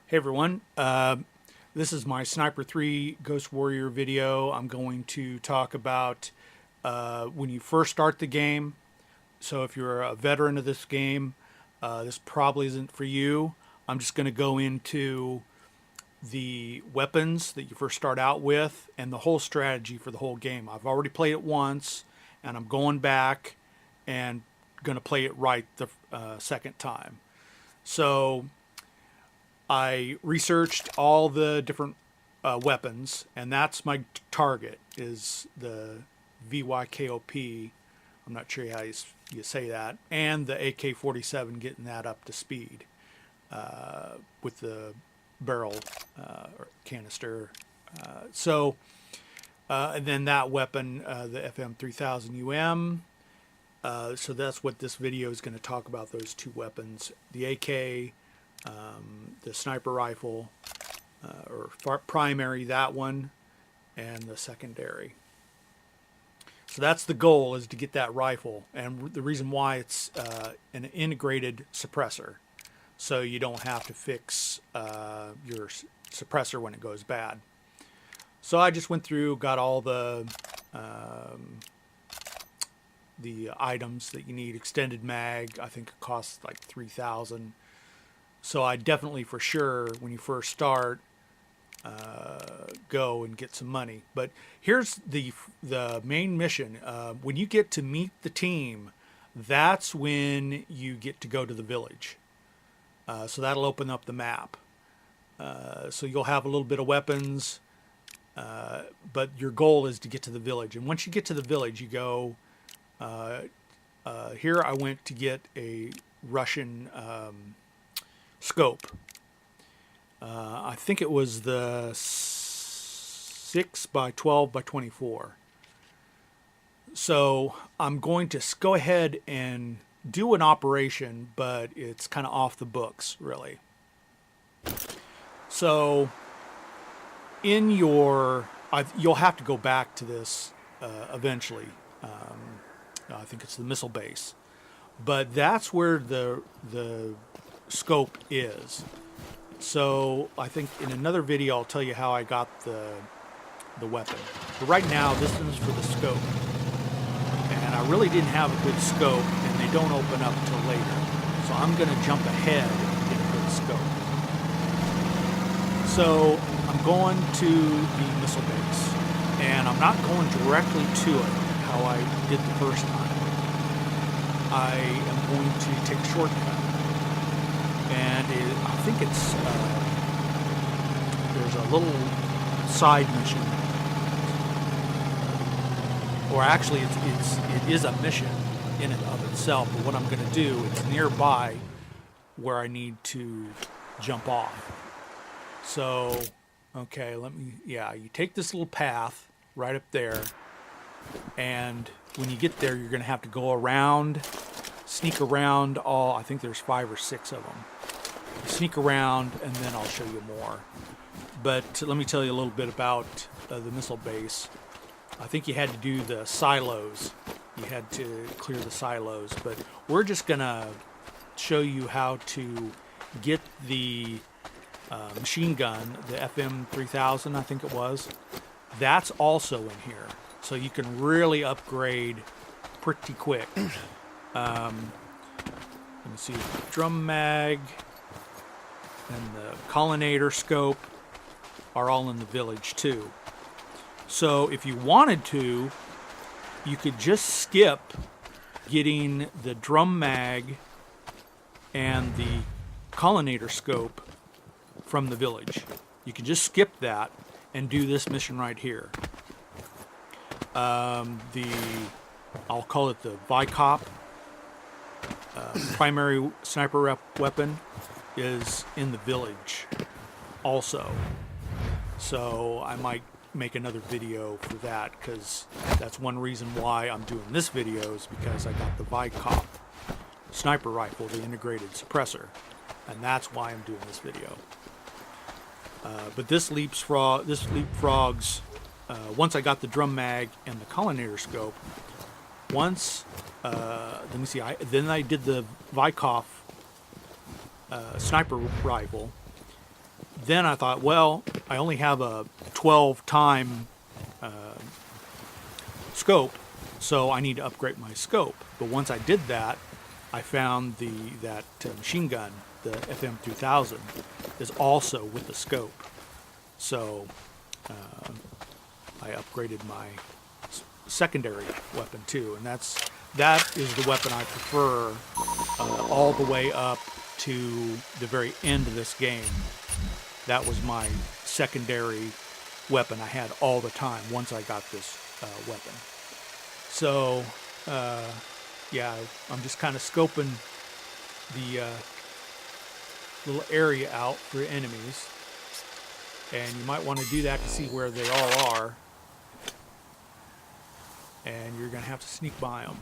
Hey everyone, this is my Sniper3 Ghost Warrior video. I'm going to talk about when you first start the game. So if you're a veteran of this game, this probably isn't for you. I'm just going to go into the weapons that you first start out with and the whole strategy for the whole game. I've already played it once and I'm going back and going to play it right the second time. So I researched all the different weapons, and that's my target, is the VYKOP. I'm not sure how you say that, and the AK-47, getting that up to speed with the barrel or canister. And then that weapon, the FM3000um. So that's what this video is going to talk about, those two weapons, the AK, the sniper rifle, or primary, that one, and the secondary. So that's the goal, is to get that rifle, and the reason why it's an integrated suppressor, so you don't have to fix your suppressor when it goes bad. So I just went through, got all the items that you need. Extended mag, I think it costs like 3,000. So I definitely, for sure, when you first start, go and get some money. But here's the main mission. When you get to meet the team, that's when you get to go to the village. So that'll open up the map. So you'll have a little bit of weapons, but your goal is to get to the village. And once you get to the village, you go... here I went to get a Russian scope. I think it was the 6x12x24. So I'm going to go ahead and do an operation, but it's kind of off the books, really. So in your, you'll have to go back to this eventually. I think it's the missile base, but that's where the scope is. So I think in another video I'll tell you how I got the weapon. But right now this is for the scope, and I really didn't have a good scope, and they don't open up until later. So I'm going to jump ahead and get a good scope. So I'm going to the missile base, and I'm not going directly to it how I did the first time. I am going to take a shortcut, and I think it's there's a little side mission, or actually it is a mission in and of itself. But what I'm going to do, it's nearby where I need to jump off. So okay, you take this little path right up there. And when you get there, you're going to have to go around, sneak around all, I think there's 5 or 6 of them. You sneak around, and then I'll show you more. But let me tell you a little bit about the missile base. I think you had to do the silos. You had to clear the silos. But we're just going to show you how to get the machine gun, the FM3000, I think it was. That's also in here. So you can really upgrade pretty quick. Let me see, drum mag and the collimator scope are all in the village too. So if you wanted to, you could just skip getting the drum mag and the collimator scope from the village. You can just skip that and do this mission right here. I'll call it the VYKOP, primary sniper weapon, is in the village also. So I might make another video for that, because that's one reason why I'm doing this video, is because I got the VYKOP sniper rifle, the integrated suppressor, and that's why I'm doing this video. But this leapfrogs. Once I got the drum mag and the collimator scope, let me see, then I did the VYKOP sniper rifle, then I thought, well, I only have a 12-time scope, so I need to upgrade my scope. But once I did that, I found that machine gun, the FM3000, is also with the scope. So I upgraded my secondary weapon too, and that is the weapon I prefer all the way up to the very end of this game. That was my secondary weapon I had all the time once I got this weapon. So yeah, I'm just kind of scoping the little area out for enemies, and you might want to do that to see where they all are, and you're gonna have to sneak by them.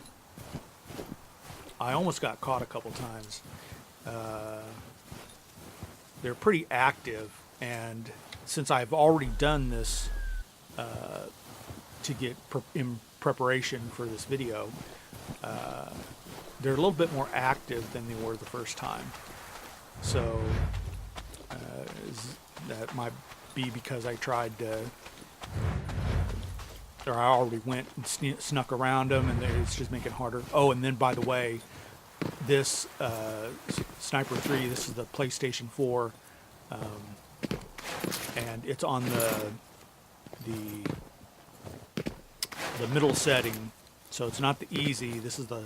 I almost got caught a couple times. They're pretty active, and since I've already done this to get in preparation for this video, they're a little bit more active than they were the first time. So that might be because I tried to, or I already went and snuck around them, and it's just making it harder. Oh, and then by the way, this Sniper 3, this is the PlayStation 4, and it's on the middle setting, so it's not the easy. This is the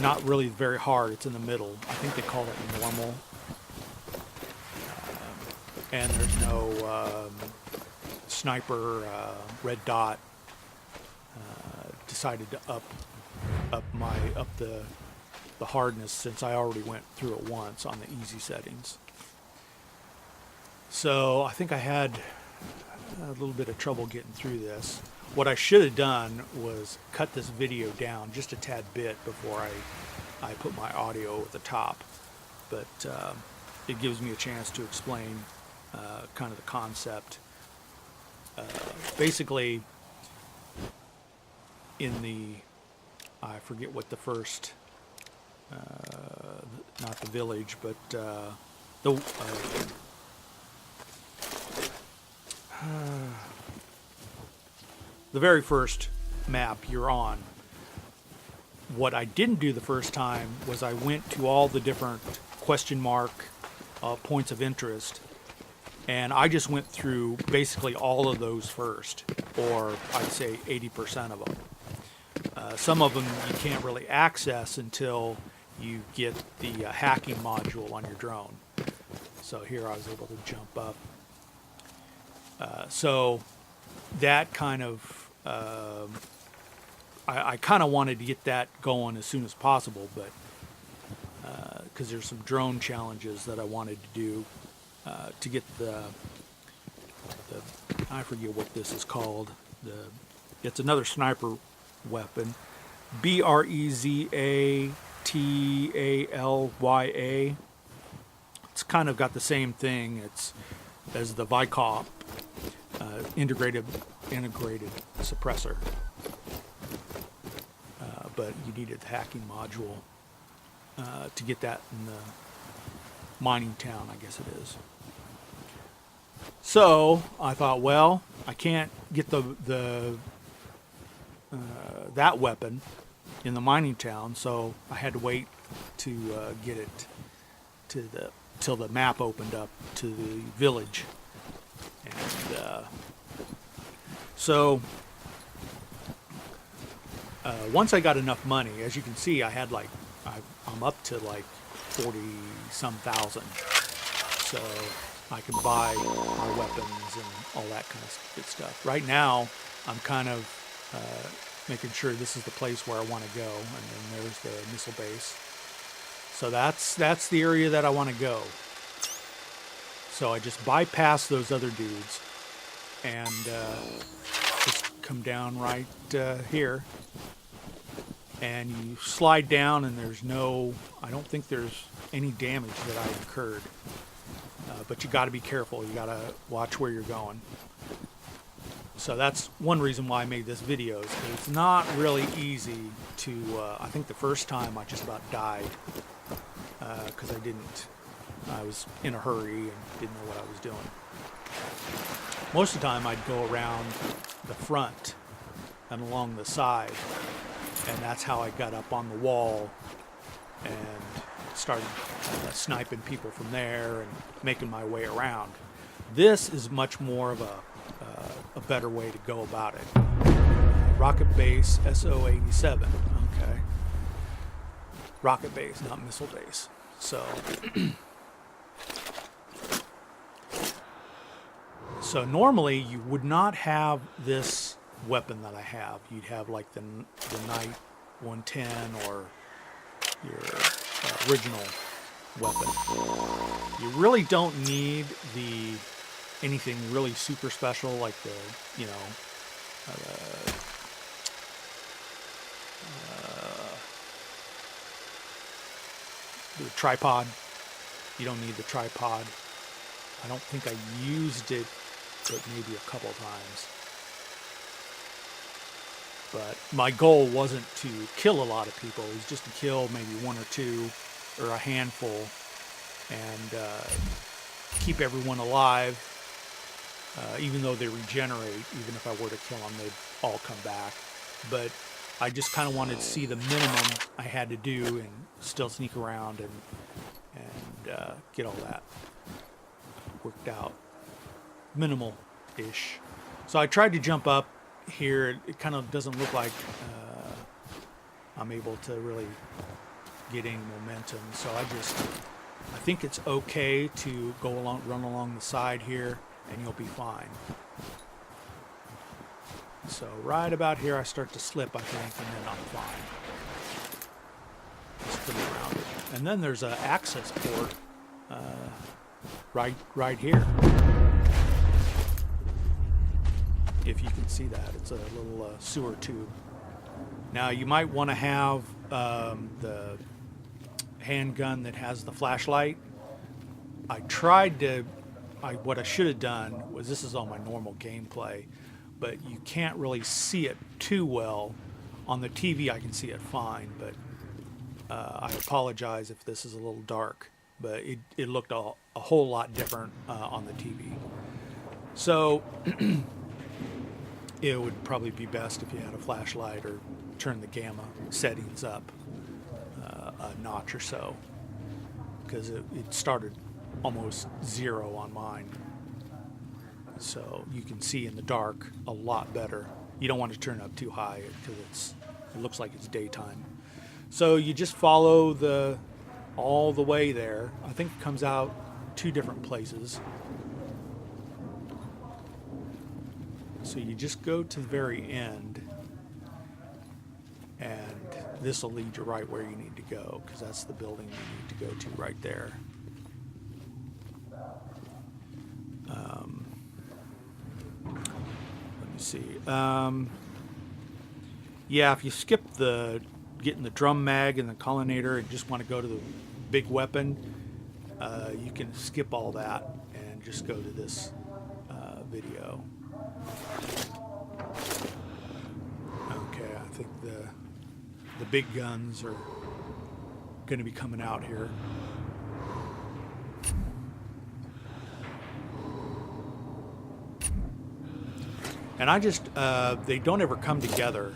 not really very hard. It's in the middle. I think they call it normal, and there's no sniper red dot. Decided to up the hardness since I already went through it once on the easy settings. So I think I had a little bit of trouble getting through this. What I should have done was cut this video down just a tad bit before I put my audio at the top, but it gives me a chance to explain kind of the concept. Basically, in I forget what the first, not the village, but the very first map you're on. What I didn't do the first time was I went to all the different question mark points of interest, and I just went through basically all of those first, or I'd say 80% of them. Some of them you can't really access until you get the hacking module on your drone. So here I was able to jump up. So that kind of, I kind of wanted to get that going as soon as possible, but because there's some drone challenges that I wanted to do to get the I forget what this is called. It's another sniper weapon, BREZATALYA. It's kind of got the same thing. It's as the VICOP, integrated suppressor, but you needed the hacking module to get that in the mining town, I guess it is. So I thought, well, I can't get that weapon in the mining town, so I had to wait to get it till the map opened up to the village. And so once I got enough money, as you can see, I had I'm up to like 40-some thousand, so I can buy my weapons and all that kind of good stuff. Right now, I'm kind of making sure this is the place where I want to go, and then there's the missile base. So that's the area that I want to go. So I just bypass those other dudes and just come down right here, and you slide down, and I don't think there's any damage that I incurred, but you got to be careful. You got to watch where you're going. So that's one reason why I made this video, is because it's not really easy to, I think the first time I just about died because I didn't I was in a hurry and didn't know what I was doing. Most of the time I'd go around the front and along the side, and that's how I got up on the wall and started sniping people from there and making my way around. This is much more of a better way to go about it. Rocket base SO87. Okay. Rocket base, not missile base. So, so normally you would not have this weapon that I have. You'd have like the Knight 110 or your original weapon. You really don't need anything really super special like the, you know, the tripod. You don't need the tripod. I don't think I used it, but maybe a couple times. But my goal wasn't to kill a lot of people. It was just to kill maybe one or two or a handful and keep everyone alive. Even though they regenerate, even if I were to kill them, they'd all come back. But I just kind of wanted to see the minimum I had to do and still sneak around and get all that worked out. Minimal-ish. So I tried to jump up here. It kind of doesn't look like I'm able to really get any momentum. So I think it's okay to run along the side here, and you'll be fine. So right about here I start to slip, I think, and then I'm fine. Just spin around it. And then there's an access port right here. If you can see that, it's a little sewer tube. Now you might want to have the handgun that has the flashlight. What I should have done was, this is on my normal gameplay, but you can't really see it too well. On the TV I can see it fine, but I apologize if this is a little dark, but it looked a whole lot different on the TV. So it would probably be best if you had a flashlight or turn the gamma settings up a notch or so, because it started almost 0 on mine. So you can see in the dark a lot better. You don't want to turn it up too high because it looks like it's daytime. So you just follow all the way there. I think it comes out 2 different places. So you just go to the very end, and this will lead you right where you need to go, because that's the building you need to go to right there. Let me see. Yeah, if you skip getting the drum mag and the collimator and just want to go to the big weapon, you can skip all that and just go to this video. Okay, I think the big guns are going to be coming out here. And they don't ever come together.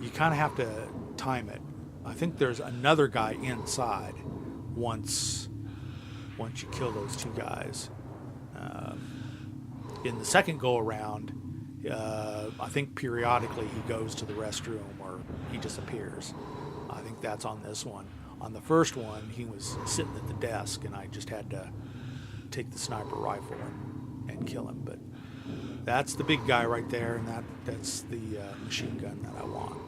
You kind of have to time it. I think there's another guy inside once you kill those 2 guys. In the second go around, I think periodically he goes to the restroom or he disappears. I think that's on this one. On the first one, he was sitting at the desk, and I just had to take the sniper rifle and kill him. But that's the big guy right there, and that's the machine gun that I want.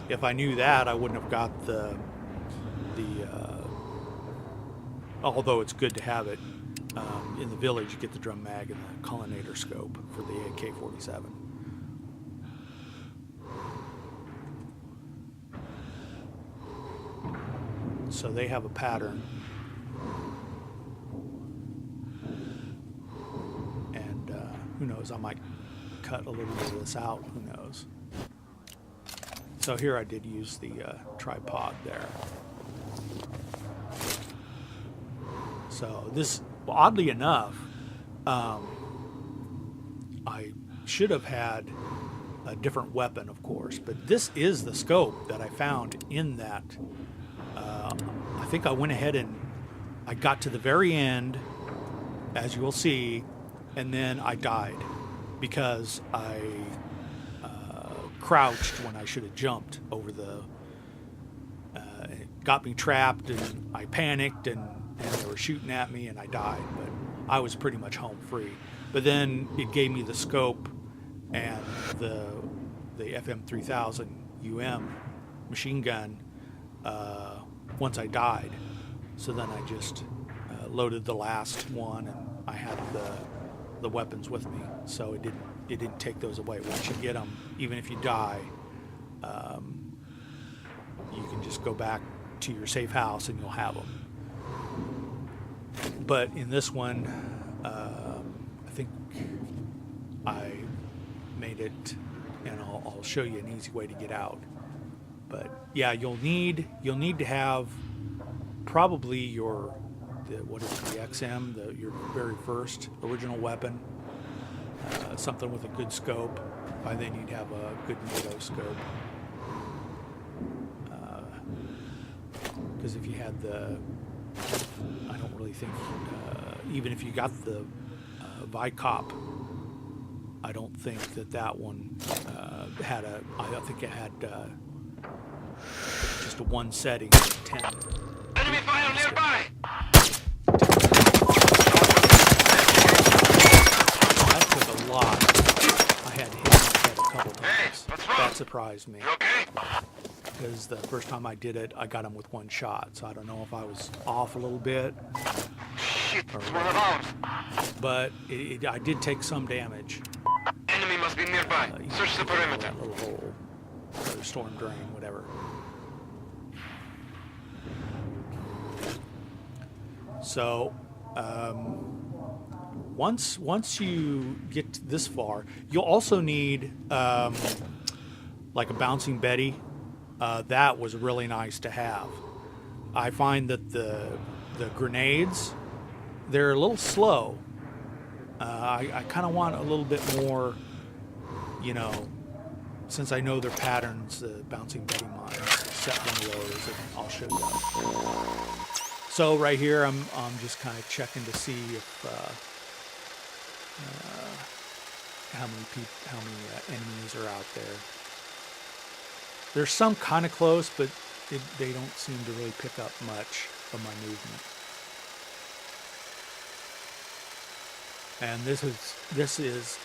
If I knew that, I wouldn't have got although it's good to have it. In the village, you get the drum mag and the collimator scope for the AK-47. So they have a pattern. And who knows, I might cut a little bit of this out, who knows. So here I did use the tripod there. So this, oddly enough, I should have had a different weapon, of course, but this is the scope that I found in that. I think I went ahead and I got to the very end, as you will see, and then I died because I crouched when I should have jumped over the. It got me trapped, and I panicked, and they were shooting at me, and I died. But I was pretty much home free. But then it gave me the scope and the FM3000um machine gun once I died. So then I just loaded the last one, and I had the weapons with me. So it didn't take those away. Once you get them, even if you die, you can just go back to your safe house and you'll have them. But in this one, I think I made it, and I'll show you an easy way to get out. But yeah, you'll need to have probably your the XM, your very first original weapon, something with a good scope. By then you'd have a good NATO scope. Because if you had I don't really think, even if you got the Vicop, I don't think that one had I think it had just a one setting, 10. Enemy fire nearby! That took a lot. I had to hit my head a couple times. Hey, what's wrong? That surprised me. You okay? Because the first time I did it, I got him with one shot. So I don't know if I was off a little bit. Shit, it's one of ours. But I did take some damage. Enemy must be nearby. Search the perimeter. That little hole, or storm drain, whatever. So once you get this far, you'll also need like a bouncing Betty. That was really nice to have. I find that the grenades, they're a little slow. I kind of want a little bit more, since I know their patterns, the bouncing Betty mine. Set one of those, and I'll show you. So right here, I'm just kind of checking to see if how many enemies are out there. There's some kind of close, but they don't seem to really pick up much of my movement. And this is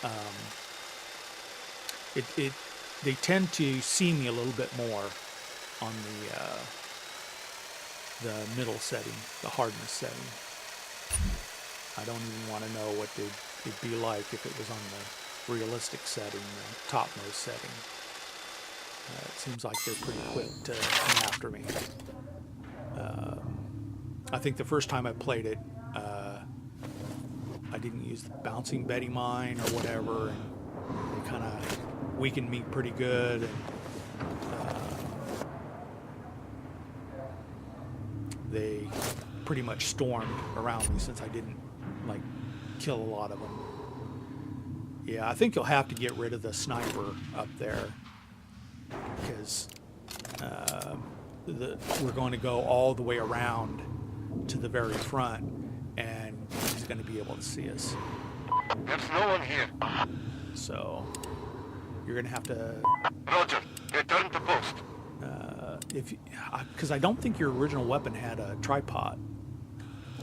they tend to see me a little bit more on the middle setting, the hardness setting. I don't even want to know what it'd be like if it was on the realistic setting, the topmost setting. It seems like they're pretty quick to come after me. I think the first time I played it, I didn't use the bouncing Betty mine or whatever, and they kind of weakened me pretty good. And, they pretty much stormed around me since I didn't kill a lot of them. Yeah, I think you'll have to get rid of the sniper up there, because we're going to go all the way around to the very front, and he's going to be able to see us. There's no one here. So you're going to have to. Roger. Return to post. Because I don't think your original weapon had a tripod,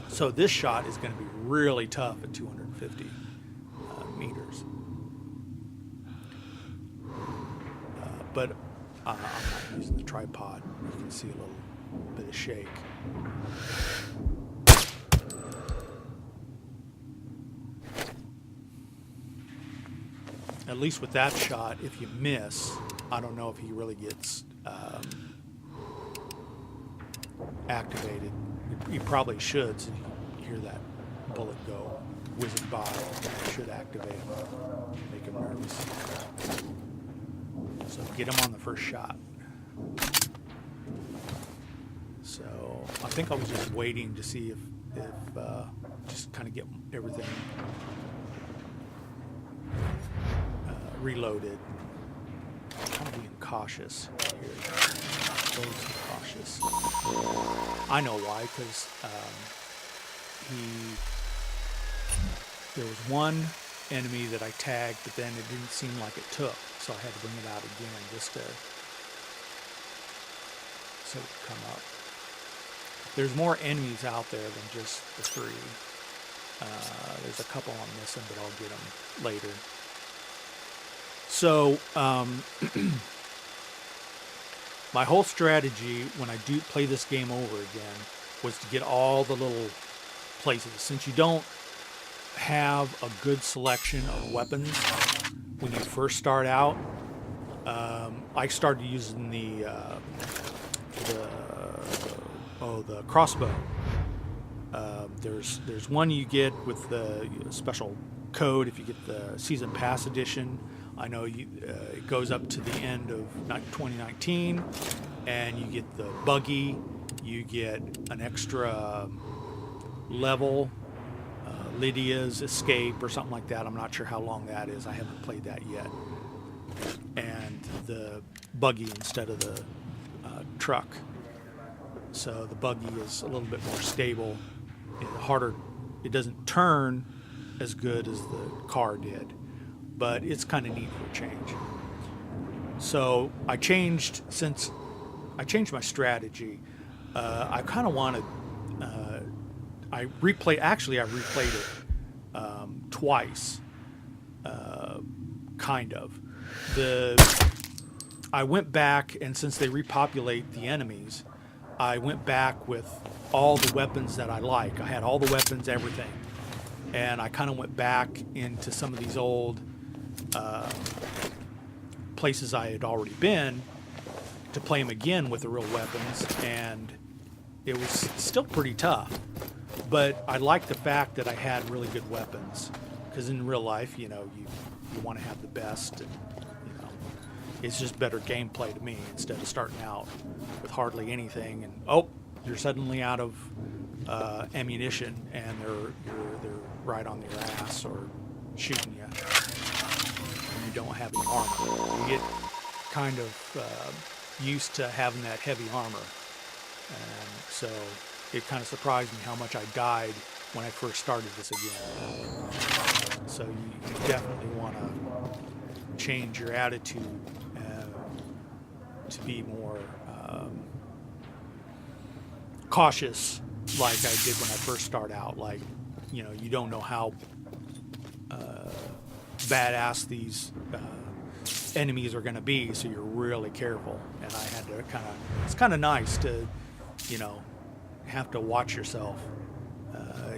so this shot is going to be really tough at 250 meters. But I'm not using the tripod. You can see a little bit of shake. At least with that shot, if you miss, I don't know if he really gets activated. You probably should, so you hear that bullet go whizzing by. It should activate him, make him nervous. So get him on the first shot. So I think I was just waiting to see if just kind of get everything reloaded. I'm kind of being cautious here. Cautious. I know why, because there was one enemy that I tagged, but then it didn't seem like it took, so I had to bring it out again just to so it could come up. There's more enemies out there than just the 3. There's a couple I'm missing, but I'll get them later. So my whole strategy when I do play this game over again was to get all the little places. Since you don't have a good selection of weapons when you first start out, I started using the crossbow. There's one you get with the special code if you get the season pass edition. I know it goes up to the end of 2019, and you get the buggy, you get an extra level, Lydia's Escape or something like that. I'm not sure how long that is. I haven't played that yet. And the buggy instead of the truck. So the buggy is a little bit more stable, harder. It doesn't turn as good as the car did, but it's kind of neat for a change. So I changed my strategy. I kind of wanted. I replayed it twice. Kind of. I went back, and since they repopulate the enemies, I went back with all the weapons that I like. I had all the weapons, everything. And I kind of went back into some of these old places I had already been to play them again with the real weapons, and it was still pretty tough. But I liked the fact that I had really good weapons, because in real life, you want to have the best, and it's just better gameplay to me instead of starting out with hardly anything and you're suddenly out of ammunition and they're right on your ass or shooting you and you don't have any armor. You get kind of used to having that heavy armor, and so it kind of surprised me how much I died when I first started this again. So you definitely want to change your attitude to be more cautious, like I did when I first start out. Like, you don't know how badass these enemies are going to be, so you're really careful. And I had to it's kind of nice to, have to watch yourself.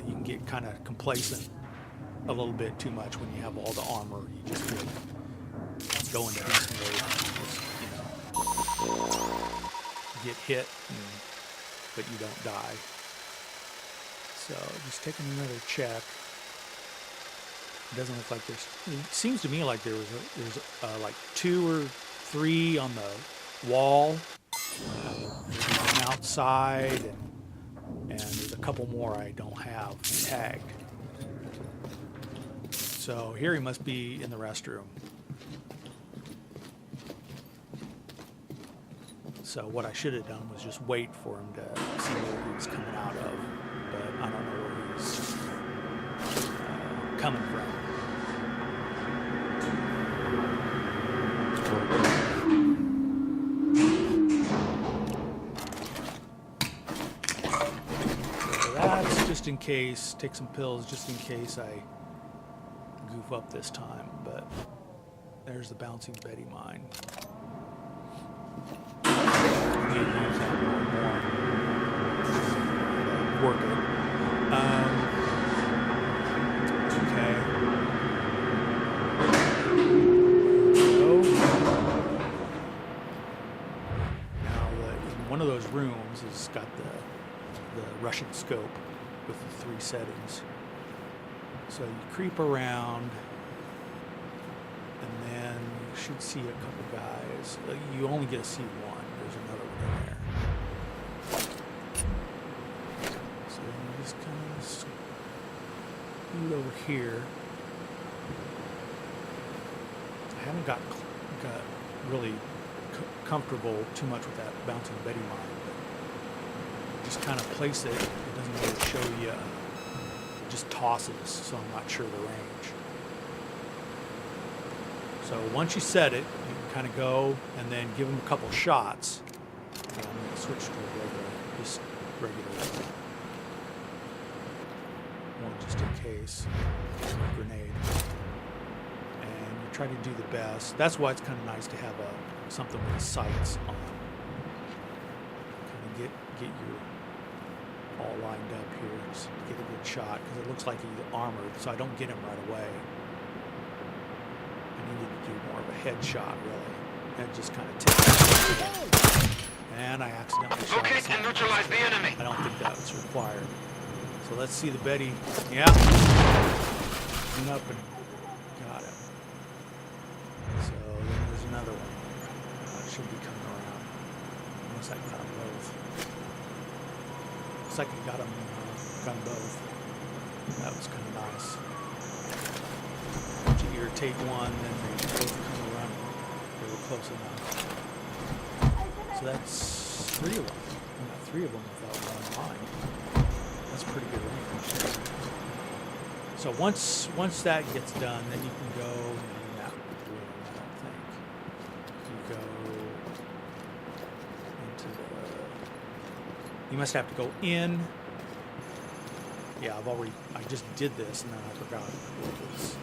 You can get kind of complacent a little bit too much when you have all the armor. You just go into beast mode. Get hit, but you don't die. So just taking another check. It doesn't look like it seems to me like there's like 2 or 3 on the wall, one outside, and there's a couple more I don't have tagged. So here he must be in the restroom. So what I should have done was just wait for him to see where he was coming out of, but I don't know where he's coming from. So that's just in case, take some pills just in case I goof up this time, but there's the bouncing Betty mine. Work it. Okay. So, now one of those rooms has got the Russian scope with the 3 settings. So you creep around, and then you should see a couple guys. You only get to see one. There's another one in there. So you just kind of over here. I haven't got really comfortable too much with that bouncing Betty mine, but just kind of place it. It doesn't really show you. It just tosses, so I'm not sure the range. So once you set it, you can kind of go and then give them a couple shots. And I'm going to switch to a regular, just regular one, just in case. Grenade. And you try to do the best. That's why it's kind of nice to have something with the sights on. Kind of get you all lined up here, just get a good shot, because it looks like he's armored, so I don't get him right away. I needed to do more of a headshot, really. And just kind of take it. And I accidentally shot Locate and neutralize the enemy. I don't think that was required. So let's see the Betty. Yeah. Went up and got it. So then there's another one. Should be coming around. Unless I got them both. Looks like I got them both. That was kind of nice. Once you irritate one, then they both come around. They were close enough. So that's 3 of them. I got 3 of them without one line. That's pretty good range. So once that gets done, then you can go in that room, I don't think. You go into the... You must have to go in. Yeah, I just did this and then I forgot what it was.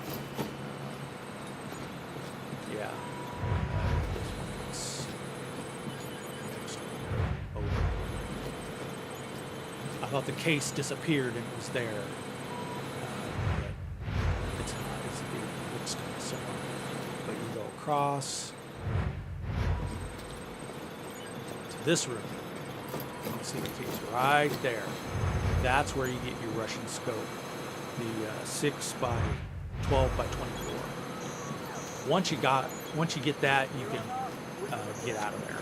Yeah. I thought the case disappeared and it was there. But it's not. It looks kind of similar. But you go across to this room. You can see the case right there. That's where you get your Russian scope. The 6x12x24. Once you get that, you can get out of there.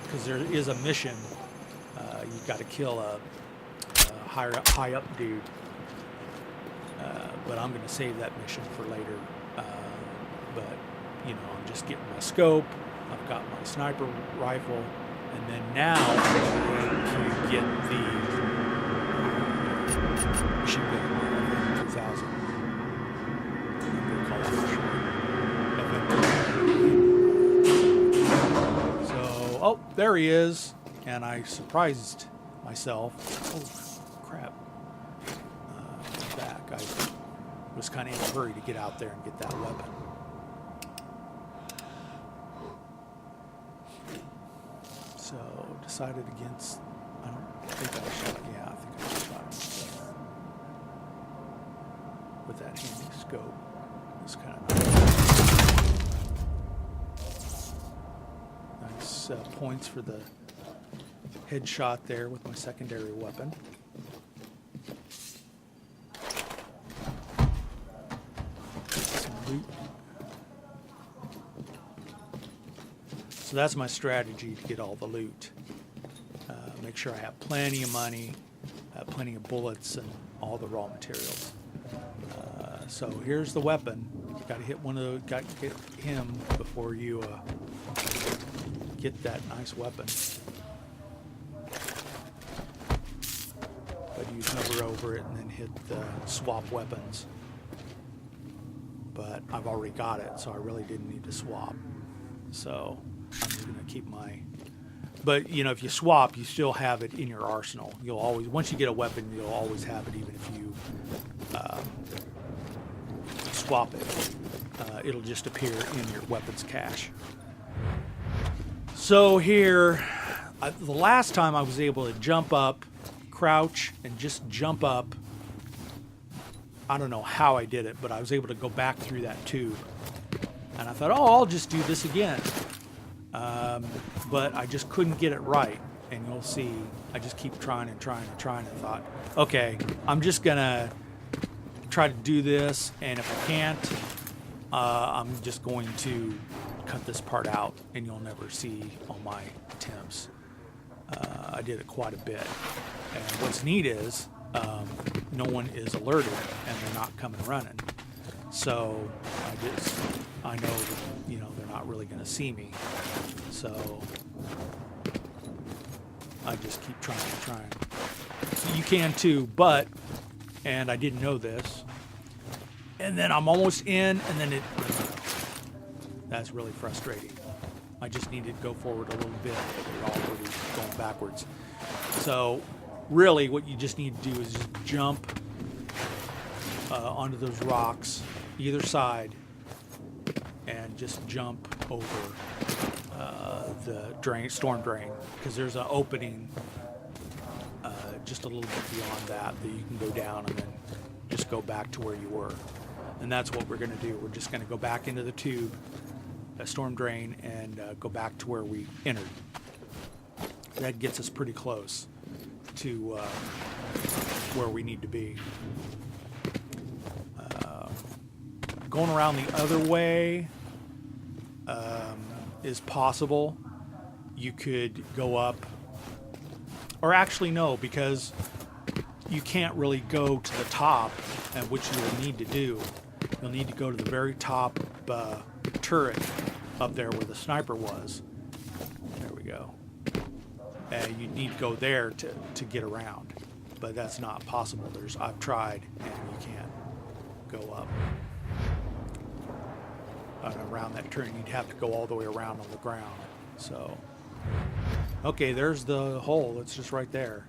Because there is a mission. You've got to kill a high up dude. But I'm going to save that mission for later. But, you know, I'm just getting my scope. I've got my sniper rifle. And then now I'm going to get the machine gun, FM3000. I'm going to call it FM3000. So, oh, there he is. And I surprised myself. Oh, crap. Back. I was kind of in a hurry to get out there and get that weapon. So, decided against... I don't think I shot... Yeah, I think I shot him with that handy scope. It's kind of nice points for the headshot there with my secondary weapon. Some loot. So that's my strategy to get all the loot. Make sure I have plenty of money, plenty of bullets, and all the raw materials. So here's the weapon. Got to hit one of those. Got to get him before you get that nice weapon. But you hover over it and then hit the swap weapons. But I've already got it, so I really didn't need to swap. So I'm just going to keep my... But, you know, if you swap, you still have it in your arsenal. You'll always... Once you get a weapon, you'll always have it, even if you swap it. It'll just appear in your weapons cache. So here, the last time I was able to jump up, crouch, and just jump up. I don't know how I did it, but I was able to go back through that tube. And I thought, oh, I'll just do this again. But I just couldn't get it right. And you'll see, I just keep trying and trying and trying, and thought, okay, I'm just going to try to do this. And if I can't, I'm just going to cut this part out, and you'll never see all my attempts. I did it quite a bit. And what's neat is no one is alerted and they're not coming running. So I know that, you know, they're not really going to see me. So I just keep trying. You can too, and I didn't know this. And then I'm almost in, and then that's really frustrating. I just needed to go forward a little bit. They're already going backwards. So really what you just need to do is just jump onto those rocks, either side, and just jump over the storm drain, because there's an opening just a little bit beyond that you can go down and then just go back to where you were. And that's what we're going to do. We're just going to go back into the tube, storm drain, and go back to where we entered. That gets us pretty close to where we need to be. Going around the other way is possible. You could go up, or actually no, because you can't really go to the top, and which you'll need to do. You'll need to go to the very top turret up there where the sniper was. There we go. And you need to go there to get around, but that's not possible. I've tried, and you can't go up around that turret. You'd have to go all the way around on the ground. So, okay, there's the hole. It's just right there.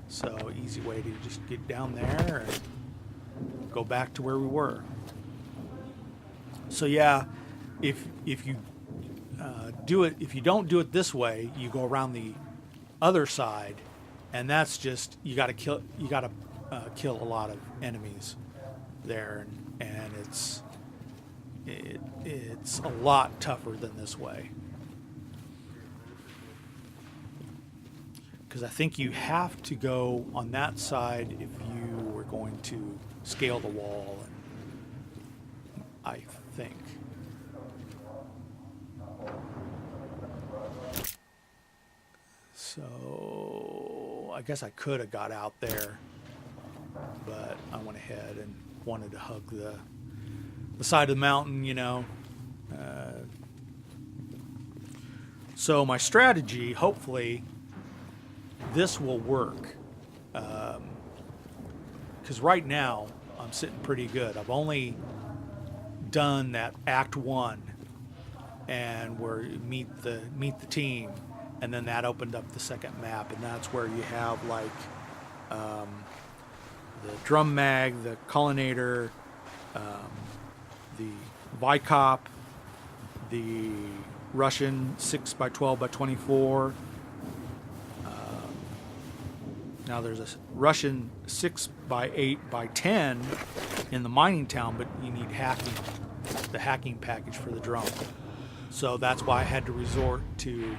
So easy way to just get down there and go back to where we were. So yeah, if you do it, if you don't do it this way, you go around the other side, and that's just you got to kill a lot of enemies there, and it's a lot tougher than this way. Because I think you have to go on that side if you were going to scale the wall, and I think. So I guess I could have got out there, but I went ahead and wanted to hug the side of the mountain, you know. So my strategy, hopefully, this will work, because right now I'm sitting pretty good. I've only done that Act 1, and where you meet the team, and then that opened up the second map, and that's where you have like the drum mag, the colonnador, the Vicop, the Russian 6x12x24. Now there's a Russian 6x8x10 in the mining town, but you need the hacking package for the drone. So that's why I had to resort to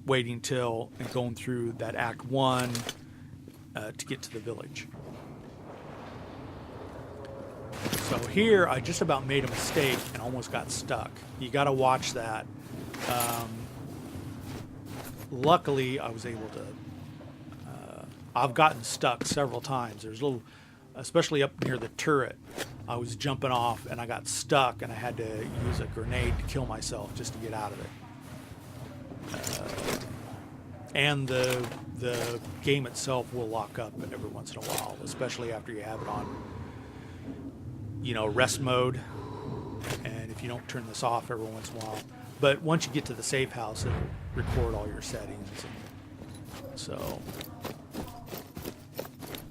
waiting till and going through that Act 1 to get to the village. So here I just about made a mistake and almost got stuck. You got to watch that. Luckily, I was able to. I've gotten stuck several times. There's a little, especially up near the turret. I was jumping off and I got stuck, and I had to use a grenade to kill myself just to get out of it. And the game itself will lock up every once in a while, especially after you have it on, rest mode. And if you don't turn this off every once in a while, but once you get to the safe house, it'll record all your settings. And so,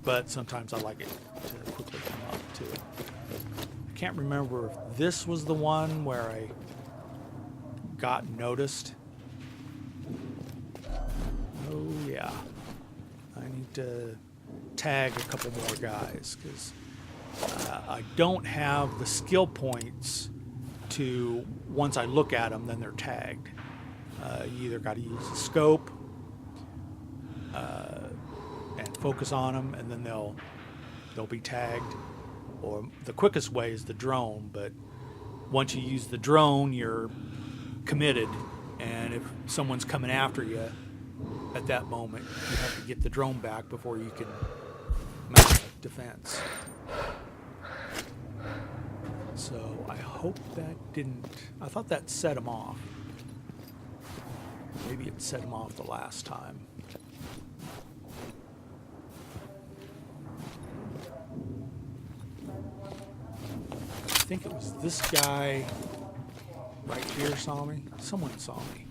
but sometimes I like it to quickly come up too. I can't remember if this was the one where I got noticed. Oh yeah, I need to tag a couple more guys, because I don't have the skill points to, once I look at them, then they're tagged. You either got to use the scope and focus on them, and then they'll be tagged. Or the quickest way is the drone, but once you use the drone, you're committed, and if someone's coming after you, at that moment, you have to get the drone back before you can mount a defense. So I hope that didn't... I thought that set him off. Maybe it set him off the last time. I think it was this guy right here saw me. Someone saw me.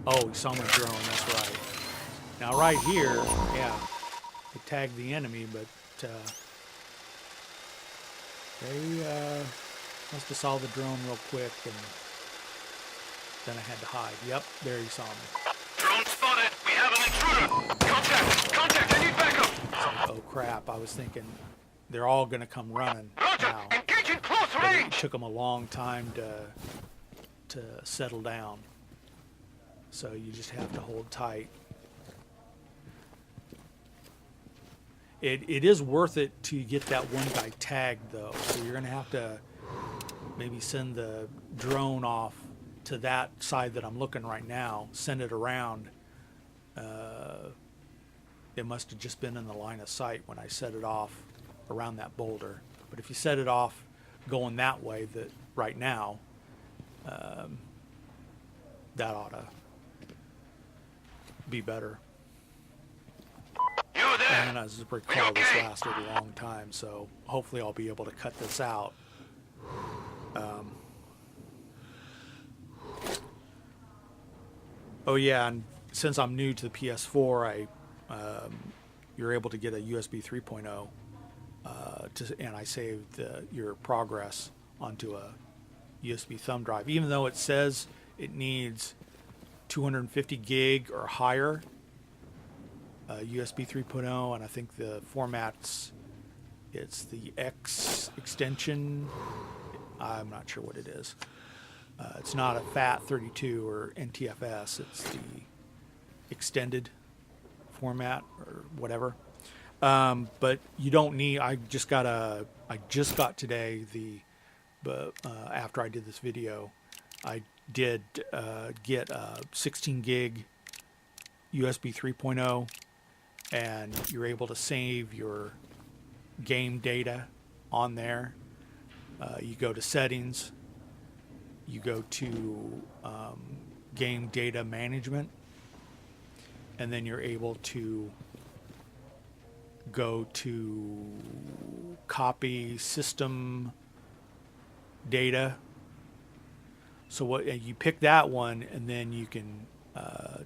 Oh, he saw my drone, that's right. Now right here, yeah, it tagged the enemy, but they must have saw the drone real quick, and then I had to hide. Yep, there he saw me. Drone spotted. We have an intruder. Contact! Contact! I need backup! It's like, oh crap, I was thinking they're all going to come running Roger! now. Engage in close But it range! took them a long time to settle down. So you just have to hold tight. It is worth it to get that one guy tagged, though. So you're going to have to maybe send the drone off to that side that I'm looking right now. Send it around. It must have just been in the line of sight when I set it off around that boulder. But if you set it off going that way, that right now, that ought to be better. You there? And as I recall, this lasted a long time, so hopefully I'll be able to cut this out. Oh yeah, and since I'm new to the PS4, you're able to get a USB 3.0, and I saved your progress onto a USB thumb drive, even though it says it needs 250 gig or higher. USB 3.0, and I think the format's, it's the X extension. I'm not sure what it is. It's not a FAT32 or NTFS. It's the extended format or whatever. But you don't need. I just got today after I did this video, I did get a 16 gig USB 3.0. And you're able to save your game data on there. You go to settings, you go to game data management, and then you're able to go to copy system data. So what you pick that one, and then you can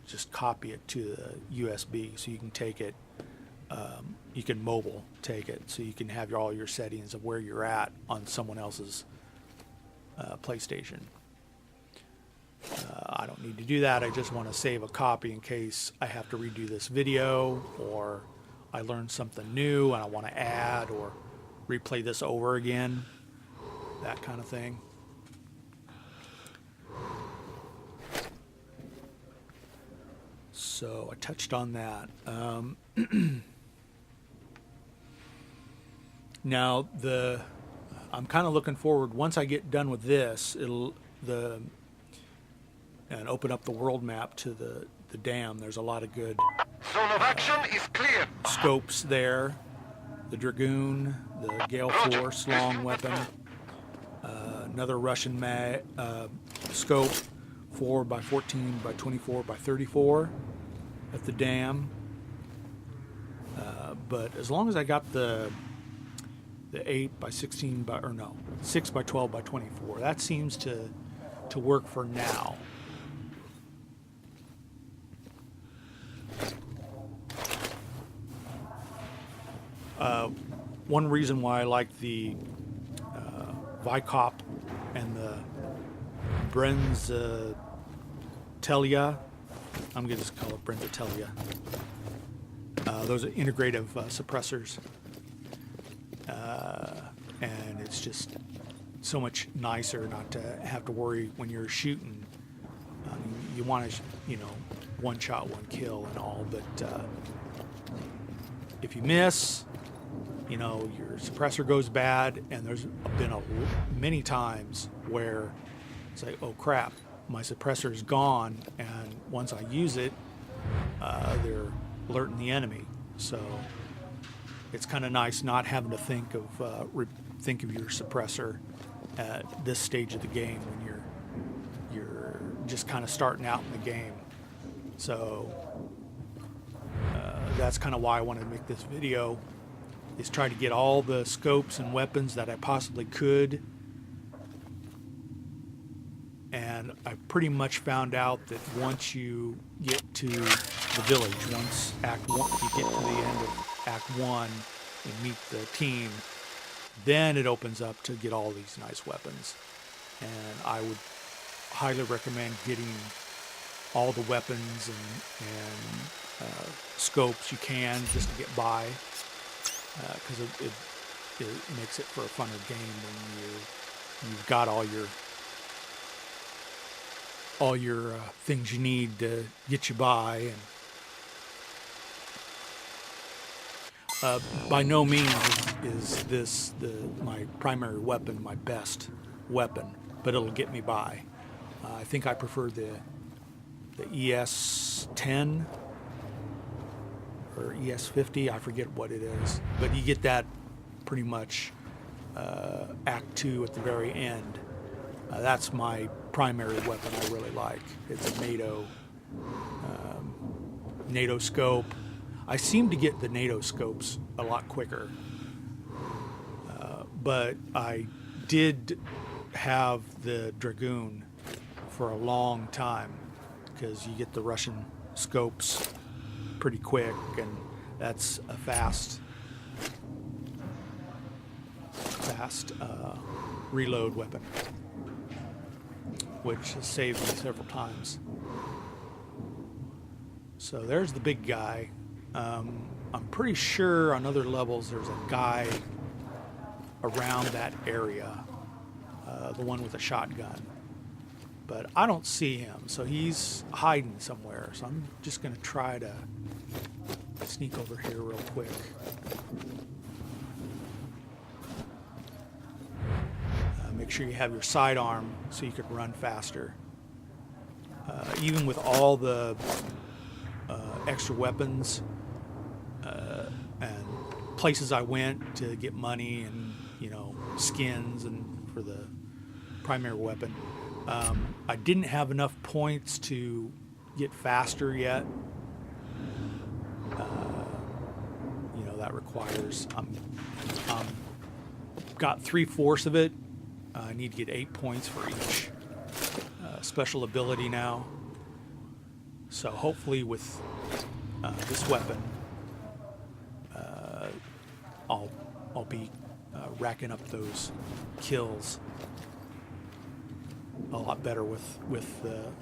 just copy it to the USB, so you can take it, you can mobile take it, so you can have all your settings of where you're at on someone else's PlayStation. I don't need to do that. I just want to save a copy in case I have to redo this video, or I learned something new and I want to add or replay this over again, that kind of thing. So I touched on that. Now I'm kind of looking forward, once I get done with this, and open up the world map to the dam. There's a lot of good Zone of action is clear. scopes there. The Dragoon, the Gale Force long weapon, another Russian scope, 4x14 by 24 by 34 at the dam. But as long as I got the 8x16 by, or no, 6x12 by 24, that seems to work for now. One reason why I like the Vicop and the Brenzatelia, I'm going to just call it Brenzatelia. Those are integrative suppressors. And it's just so much nicer not to have to worry when you're shooting. You want to, one shot, one kill and all, but if you miss, your suppressor goes bad, and there's been many times where it's like, oh crap, my suppressor is gone, and once I use it, they're alerting the enemy. So it's kind of nice not having to think of your suppressor at this stage of the game when you're just kind of starting out in the game. So that's kind of why I wanted to make this video, is try to get all the scopes and weapons that I possibly could. And I pretty much found out that once you get to the village, once Act 1, you get to the end of Act 1 and meet the team, then it opens up to get all these nice weapons. And I would highly recommend getting all the weapons and scopes you can just to get by, because it makes it for a funner game when you've got all your things you need to get you by. And by no means is this my primary weapon, my best weapon, but it'll get me by. I think I prefer the ES-10 or ES-50, I forget what it is, but you get that pretty much Act 2 at the very end. That's my primary weapon I really like. It's a NATO scope. I seem to get the NATO scopes a lot quicker, but I did have the Dragoon for a long time, because you get the Russian scopes pretty quick, and that's a fast reload weapon, which has saved me several times. So there's the big guy. I'm pretty sure on other levels there's a guy around that area, the one with a shotgun, but I don't see him, so he's hiding somewhere. So I'm just going to try to sneak over here real quick. Make sure you have your sidearm so you can run faster. Even with all the extra weapons and places I went to get money and, skins and for the primary weapon, I didn't have enough points to get faster yet. That requires, got 3/4 of it. I need to get 8 points for each special ability now. So hopefully with this weapon, I'll be racking up those kills a lot better with the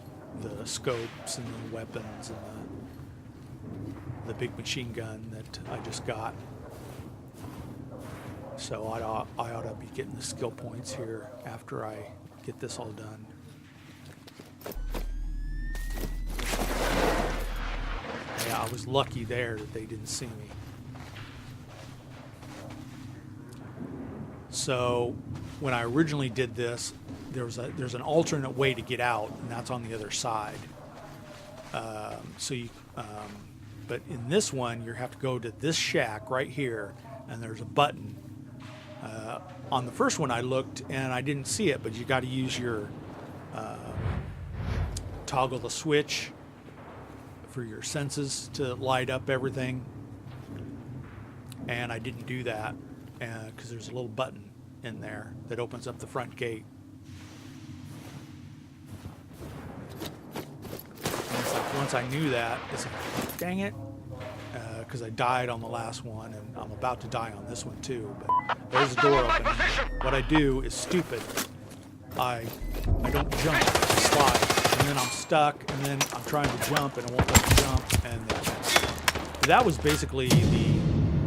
scopes and the weapons and the big machine gun that I just got. So I ought to be getting the skill points here after I get this all done. Yeah, I was lucky there that they didn't see me. So when I originally did this, there's an alternate way to get out, and that's on the other side. But in this one, you have to go to this shack right here, and there's a button. On the first one I looked and I didn't see it, but you got to use your toggle the switch for your senses to light up everything, and I didn't do that because there's a little button in there that opens up the front gate. Once I knew that, it's like, dang it, because I died on the last one, and I'm about to die on this one too. But there's the door open. What I do is stupid. I don't jump, I slide, and then I'm stuck, and then I'm trying to jump, and it won't let me jump, and that was basically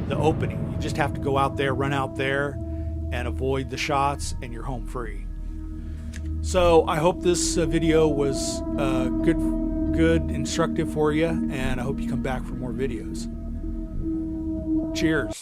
the opening. You just have to go out there, run out there, and avoid the shots, and you're home free. So I hope this video was good, instructive for you, and I hope you come back for more videos. Cheers.